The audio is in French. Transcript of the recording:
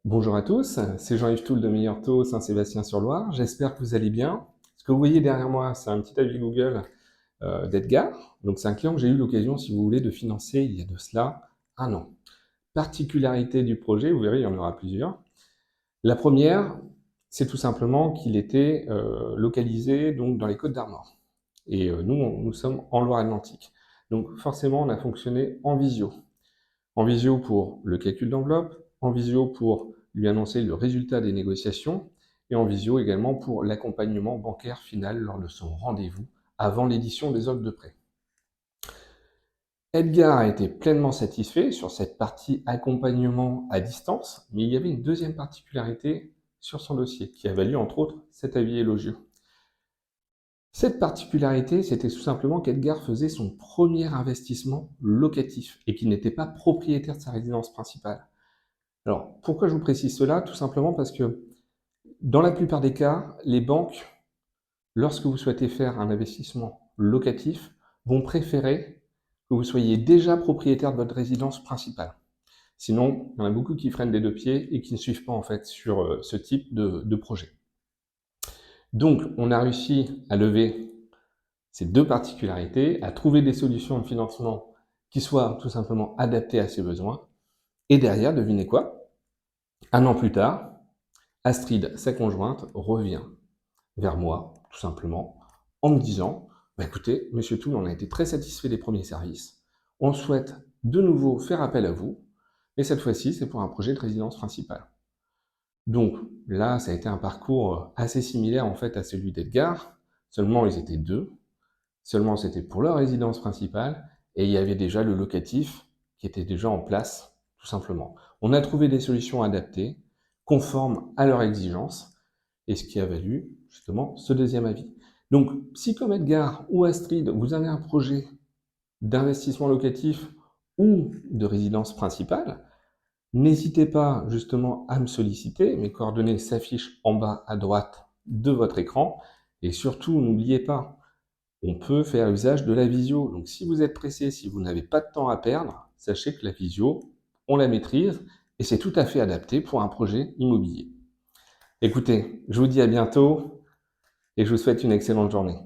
Bonjour à tous, c'est Jean-Yves Toul de Meilleur Taux, Saint-Sébastien-sur-Loire. J'espère que vous allez bien. Ce que vous voyez derrière moi, c'est un petit avis Google d'Edgar. Donc c'est un client que j'ai eu l'occasion, si vous voulez, de financer il y a de cela un an. Particularité du projet, vous verrez, il y en aura plusieurs. La première, c'est tout simplement qu'il était localisé donc dans les Côtes-d'Armor. Et nous sommes en Loire-Atlantique. Donc forcément, on a fonctionné en visio. En visio pour le calcul d'enveloppe, en visio pour lui annoncer le résultat des négociations, et en visio également pour l'accompagnement bancaire final lors de son rendez-vous avant l'édition des offres de prêt. Edgar a été pleinement satisfait sur cette partie accompagnement à distance, mais il y avait une deuxième particularité sur son dossier qui a valu entre autres cet avis élogieux. Cette particularité, c'était tout simplement qu'Edgar faisait son premier investissement locatif et qu'il n'était pas propriétaire de sa résidence principale. Alors, pourquoi je vous précise cela? Tout simplement parce que dans la plupart des cas, les banques, lorsque vous souhaitez faire un investissement locatif, vont préférer que vous soyez déjà propriétaire de votre résidence principale. Sinon, il y en a beaucoup qui freinent des deux pieds et qui ne suivent pas en fait sur ce type de projet. Donc, on a réussi à lever ces deux particularités, à trouver des solutions de financement qui soient tout simplement adaptées à ses besoins. Et derrière, devinez quoi? Un an plus tard, Astrid, sa conjointe, revient vers moi, tout simplement, en me disant écoutez, monsieur Toul, on a été très satisfait des premiers services. On souhaite de nouveau faire appel à vous, mais cette fois-ci, c'est pour un projet de résidence principale. Donc là, ça a été un parcours assez similaire en fait à celui d'Edgar, seulement ils étaient deux, seulement c'était pour leur résidence principale, et il y avait déjà le locatif qui était déjà en place, tout simplement. On a trouvé des solutions adaptées, conformes à leurs exigences, et ce qui a valu justement ce deuxième avis. Donc, si comme Edgar ou Astrid, vous avez un projet d'investissement locatif ou de résidence principale, n'hésitez pas justement à me solliciter. Mes coordonnées s'affichent en bas à droite de votre écran. Et surtout, n'oubliez pas, on peut faire usage de la visio. Donc si vous êtes pressé, si vous n'avez pas de temps à perdre, sachez que la visio, on la maîtrise et c'est tout à fait adapté pour un projet immobilier. Écoutez, je vous dis à bientôt et je vous souhaite une excellente journée.